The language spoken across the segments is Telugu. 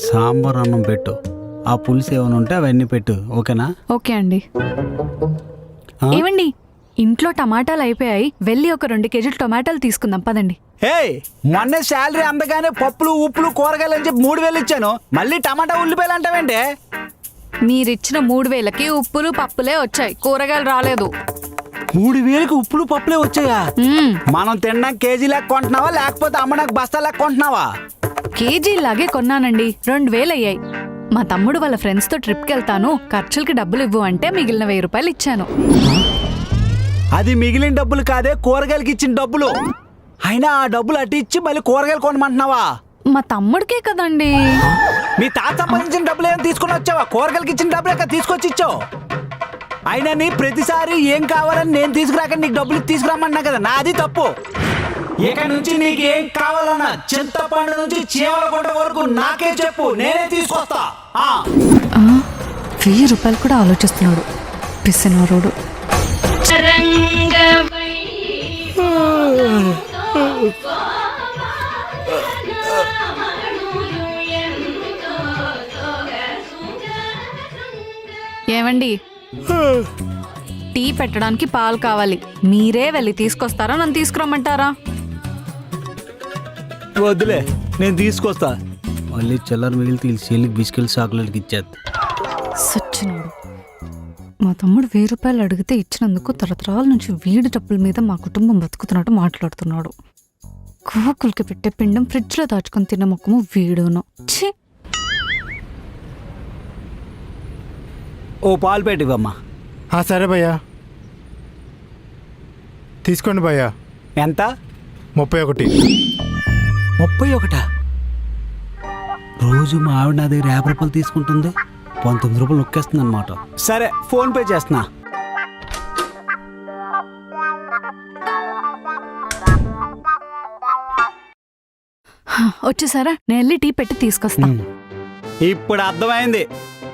సాంబార్ అన్నం పెట్టు, ఆ పులుసు ఏమైనా ఉంటే అవన్నీ పెట్టు, ఓకేనా? ఓకే అండి. ఏమండి, ఇంట్లో టమాటాలు అయిపోయాయి, వెళ్ళి ఒక 2 కేజీలు టమాటాలు తీసుకుందాం పదండి. మొన్న శాలరీ అందగానే పప్పులు ఉప్పులు కూరగాయలు అని చెప్పి 3000 ఇచ్చాను, మళ్ళీ టమాటా ఉల్లిపాయలు అంటావేంటే? మీరిచ్చిన 3000కి ఉప్పులు పప్పులే వచ్చాయి, కూరగాయలు రాలేదు. 3000కి ఉప్పులు పప్పులే వచ్చాయా? మనం తినడానికి కేజీ లెక్క కొంటున్నావా లేకపోతే అమ్మడానికి బస్తా లెక్క కొంటున్నావా? కేజీలాగే కొన్నానండి, 2000 అయ్యాయి. మా తమ్ముడు వాళ్ళ ఫ్రెండ్స్తో ట్రిప్కి వెళ్తాను, ఖర్చులకి డబ్బులు ఇవ్వు అంటే మిగిలిన 1000 రూపాయలు ఇచ్చాను. అది మిగిలిన డబ్బులు కాదే, కూరగాయలకి ఇచ్చిన డబ్బులు. అయినా ఆ డబ్బులు అటు ఇచ్చి మళ్ళీ కూరగాయలు కొనమంటున్నావా? మా తమ్ముడికే కదండి. మీ తాత సంపాదించిన డబ్బులు ఏం తీసుకుని వచ్చావా? కూరగాయలకి ఇచ్చిన డబ్బులు తీసుకొచ్చి ఇచ్చావు. అయినా నీ ప్రతిసారి ఏం కావాలని నేను తీసుకురాక నీకు డబ్బులు తీసుకురామన్నా కదా, నాది తప్పు. ఇక నుంచి నీకు ఏం కావాలన్నా చింతపండు నుంచి చీమలగుంట వరకు నాకే చెప్పు, నేనే తీసుకొస్తా. 1000 రూపాయలు కూడా ఆలోచిస్తున్నాడు పిసినారుడు. ఏమండి, టీ పెట్టడానికి పాలు కావాలి, మీరే వెళ్ళి తీసుకొస్తారా నన్ను తీసుకురమ్మంటారా? వద్దులే, నేను తీసుకొస్తా. మళ్ళీ చిల్లర మిగిలి తీసి బిస్కెట్ చాక్లెట్కి ఇచ్చేది. సచ్చినాడు. మా తమ్ముడు 1000 రూపాయలు అడిగితే ఇచ్చినందుకు తరతరాల నుంచి వీడి డబ్బుల మీద మా కుటుంబం బతుకుతున్నట్టు మాట్లాడుతున్నాడు. కోకులకి పెట్టే పిండం ఫ్రిడ్జ్లో దాచుకొని తిన్న మొక్కము వీడును. ఛీ! ఓ పాలు పెట్టివమ్మా. సరే భయ్యా, తీసుకోండి భయ్యా. ఎంత? 31. 31? రోజు మా ఆవిడ నా దగ్గర 50 రూపాయలు తీసుకుంటుంది, 19 రూపాయలు నొక్కేస్తుంది అనమాట. సరే, ఫోన్ పే చేస్తున్నా. వచ్చేసారా, నేను వెళ్ళి టీ పెట్టి తీసుకొస్తా. ఇప్పుడు అర్థమైంది.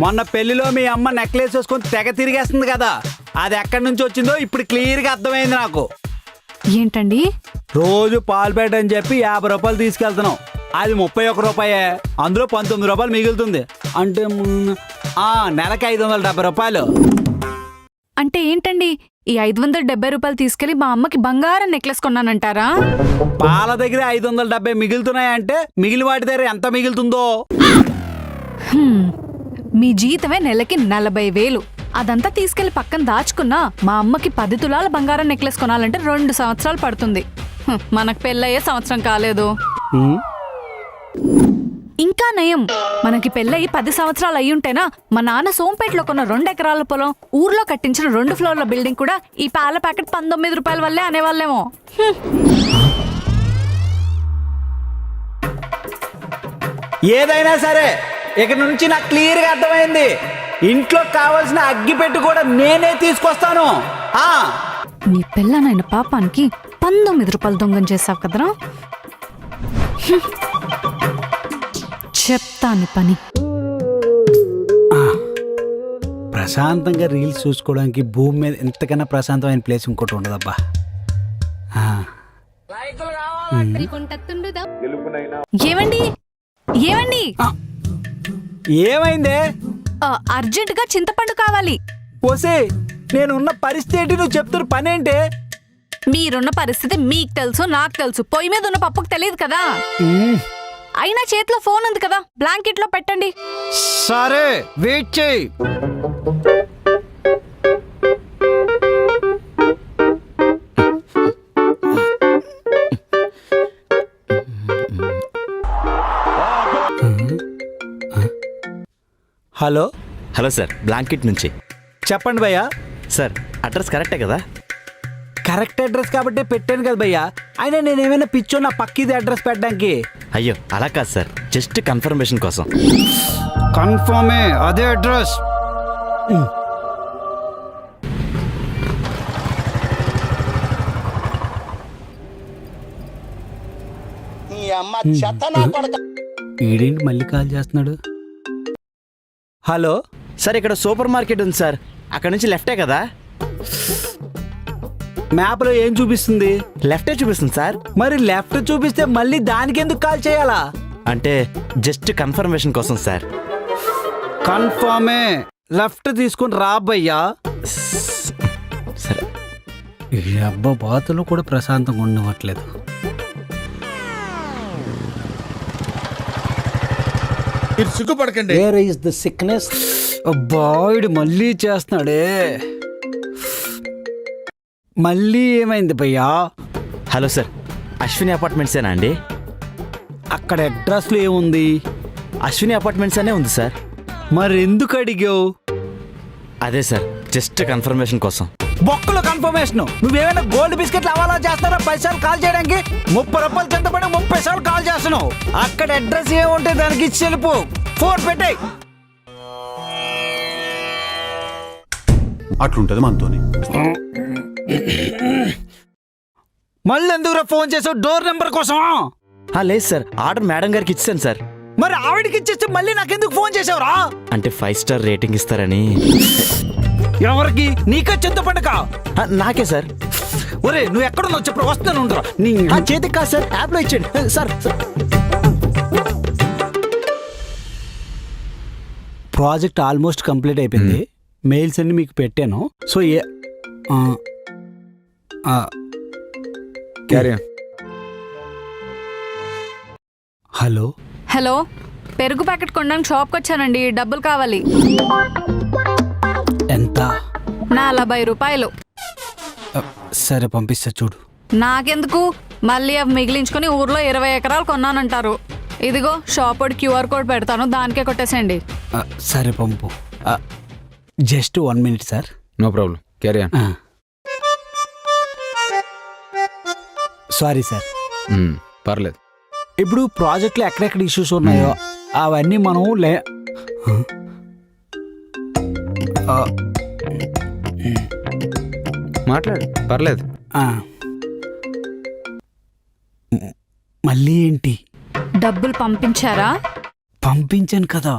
మొన్న పెళ్లిలో మీ అమ్మ నెక్లెస్ వేసుకొని తెగ తిరిగేస్తుంది కదా, అది ఎక్కడి నుంచి వచ్చిందో ఇప్పుడు క్లియర్గా అర్థమైంది నాకు. ఏంటండి? రోజు పాల్పేట అని చెప్పి 50 రూపాయలు తీసుకెళ్తున్నావు, అది 31 రూపాయే, అందులో 19 రూపాయలు మిగులుతుంది. అంటే నెలకి 570 రూపాయలు. అంటే ఏంటండి, ఈ 570 రూపాయలు తీసుకెళ్లి మా అమ్మకి బంగారం నెక్లెస్ కొన్నానంటారా? పాల దగ్గర 570 మిగులుతున్నాయంటే మిగిలిన వాటి దగ్గర ఎంత మిగులుతుందో. మీ జీతమే నెలకి 40,000, అదంతా తీసుకెళ్లి పక్కన దాచుకున్నా మా అమ్మకి 10 తులాల బంగారం నెక్లెస్ కొనాలంటే 2 సంవత్సరాలు పడుతుంది. మనకు పెళ్ళయ్యే సంవత్సరం కాలేదు. ఇంకా నయం, మనకి పెళ్ళయి 10 సంవత్సరాలు అయ్యుంటేనా మా నాన్న సోంపేటలో కొన్న 2 ఎకరాల పొలం, ఊర్లో కట్టించిన 2 ఫ్లోర్ల బిల్డింగ్ కూడా ఈ పాల ప్యాకెట్ 19 రూపాయల వల్లే అనేవాళ్ళేమో. ఏదైనా సరే ఇక నుంచి నాకు క్లియర్గా అర్థమైంది, ఇంట్లో కావాల్సిన అగ్గిపెట్టు కూడా నేనే తీసుకొస్తాను. నీ పిల్లనైన పాపానికి 19 రూపాయలు దొంగం చేసావు కదరా, చెప్తాను పని. ప్రశాంతంగా రీల్స్ చూసుకోవడానికి భూమి మీద ఎంతకన్నా ప్రశాంతమైన ప్లేస్ ఇంకోటి ఉండదబ్బా. ఏమండి ఏమండి, ఏమైందే? అర్జెంట్ గా చింతపండు కావాలి. పోసే, నేనున్న పరిస్థితి ఏంటి, నువ్వు చెప్తున్న పనేంటే? మీరున్న పరిస్థితి మీకు తెలుసు, నాకు తెలుసు, పొయ్యి మీద ఉన్న పప్పుకు తెలియదు కదా. అయినా చేతిలో ఫోన్ ఉంది కదా, బ్లాంకెట్ లో పెట్టండి. సరే, వెయిట్ చేయి. హలో హలో సార్, బ్లాంకెట్ నుంచి. చెప్పండి భయ్యా. సార్, అడ్రస్ కరెక్టే కదా? కరెక్ట్ అడ్రస్ కాబట్టి పెట్టాను కదా భయ్యా, అయినా నేనేమైనా పిచ్చో నా పక్కిది అడ్రస్ పెట్టడానికి? అయ్యో అలా కాదు సార్, జస్ట్ కన్ఫర్మేషన్ కోసం. కన్ఫర్మే, అదే అడ్రస్. ఈడేంటి మళ్ళీ కాల్ చేస్తున్నాడు? హలో సార్, ఇక్కడ సూపర్ మార్కెట్ ఉంది సార్, అక్కడ నుంచి లెఫ్టే కదా? మ్యాప్లో ఏం చూపిస్తుంది? లెఫ్టే చూపిస్తుంది సార్. మరి లెఫ్ట్ చూపిస్తే మళ్ళీ దానికి ఎందుకు కాల్ చేయాలా? అంటే జస్ట్ కన్ఫర్మేషన్ కోసం సార్. కన్ఫర్మే. లెఫ్ట్ తీసుకుని రా భయ్యా. సరే. ఈ అబ్బా బాతులు కూడా ప్రశాంతంగా ఉండవట్లేదు. మీరు సిగ్గుపడకండి. Where is the sickness? అబ్బా ఇడు మళ్ళీ చేస్తున్నాడే. మళ్ళీ ఏమైంది భయ్యా? హలో సార్, అశ్విని అపార్ట్మెంట్సేనా అండి? అక్కడ అడ్రస్లో ఏముంది? అశ్విని అపార్ట్మెంట్స్ అనే ఉంది సార్. మరి ఎందుకు అడిగావు? అదే సార్, జస్ట్ కన్ఫర్మేషన్ కోసం. బొక్కలో కన్ఫర్మేషన్. నువ్వేమైనా గోల్డ్ బిస్కెట్లు అవాలా చేస్తారా 10 సార్లు కాల్ చేయడానికి? 30 రూపాయలు చెంతపడి 30 సార్లు కాల్ చేస్తున్నావు. అక్కడ అడ్రస్ ఏముంటే దానికి ఇచ్చి వెళ్ళిపో. ఫోన్ పెట్టాయి. అట్లుంటది మనతోని. మళ్ళీ ఎందుకురా ఫోన్ చేసావు? డోర్ నెంబర్ కోసమా? లేదు సార్, ఆర్డర్ మేడం గారికి ఇచ్చాను సార్. మరి ఆవిడకి ఇచ్చేస్తే మళ్ళీ నాకెందుకు ఫోన్ చేసావురా? అంటే 5 స్టార్ రేటింగ్ ఇస్తారని. ఎవరికి? నీకా చింతపండుక? నాకే సార్. ఒరే నువ్వు ఎక్కడున్నావు చెప్పు, వస్తాను ఉండరా. నీ చేతికి కాదు సార్, యాప్లో ఇచ్చేయండి సార్. ప్రాజెక్ట్ ఆల్మోస్ట్ కంప్లీట్ అయిపోయింది. మెయిల్స్ అన్ని మీకు పెట్టాను. సో హలో హలో, పెరుగు ప్యాకెట్ కొనడానికి షాప్కి వచ్చానండి. డబ్బులు కావాలి. ఎంత? 40 రూపాయలు. సరే పంపిస్తా చూడు. నాకెందుకు? మళ్ళీ అవి మిగిలించుకొని ఊర్లో 20 ఎకరాలు కొన్నానంటారు. ఇదిగో షాప్ QR కోడ్ పెడతాను, దానికే కొట్టేసేయండి. సరే పంపు. Just 1 minute sir. No problem, carry on. Sorry sir. పర్లేదు. ఇప్పుడు ప్రాజెక్ట్లో ఎక్కడెక్కడ ఇష్యూస్ ఉన్నాయో అవన్నీ మనం మాట్లాడు, పర్లేదు. మళ్ళీ ఏంటి? డబ్బులు పంపించారా? పంపించాను కదా.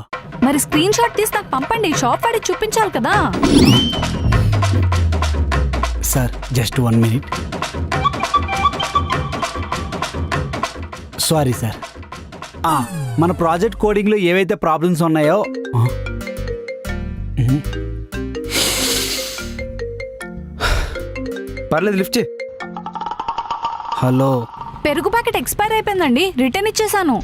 మరి స్క్రీన్ షాట్ తీసి నాకు పంపండి. షాప్ వాడికి చూపించాలి కదా. Sir just 1 minute. Sorry sir. మన ప్రాజెక్ట్ కోడింగ్లో ఏవైతే ప్రాబ్లమ్స్ ఉన్నాయో పర్లేదు, లిఫ్ట్ చే. హలో. పెరుగు ప్యాకెట్ ఎక్స్పైర్ అయిపోయిందండి, రిటర్న్ ఇచ్చేసాను.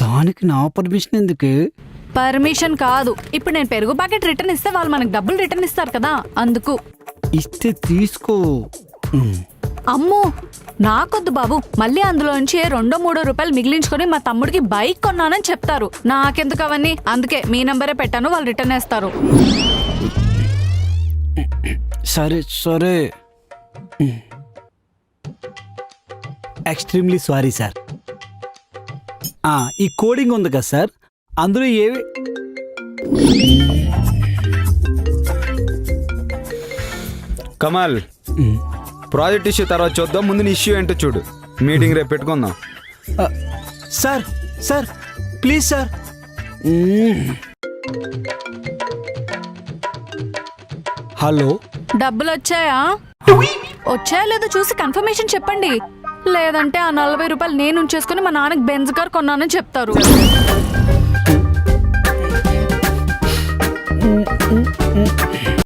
దానికి నా పర్మిషన్ ఎందుకు? పర్మిషన్ కాదు, ఇప్పుడు నేను పెరుగు ప్యాకెట్ రిటర్న్ ఇస్తే వాళ్ళు మనకు డబ్బులు రిటర్న్ ఇస్తారు కదా, అందుకు. ఇస్తే తీసుకో. అమ్మో నాకొద్దు బాబు. మళ్ళీ అందులోంచి 2-3 రూపాయలు మిగిలించుకొని మా తమ్ముడికి బైక్ కొన్నానని చెప్తారు. నాకెందుకు అవన్నీ? అందుకే మీ నంబరే పెట్టాను, వాళ్ళు రిటర్న్ వేస్తారు. సరే సరే. Extremely sorry sir. ఈ కోడింగ్ ఉంది కదా సార్, అందులో ఏవి కమాల్, ప్రాజెక్ట్ ఇష్యూ తర్వాత చూద్దాం, ముందు నీ ఇష్యూ ఏంటో చూడు. మీటింగ్ రేపు పెట్టుకుందాం. Sir. Sir please sir. Hello. డబ్బులు వచ్చాయా? వచ్చాయా లేదో చూసి కన్ఫర్మేషన్ చెప్పండి. లేదంటే ఆ 40 రూపాయలు నేను ఉంచేసుకుని మా నాన్నకి బెంజ్ కార్ కొన్నానని చెప్తారు.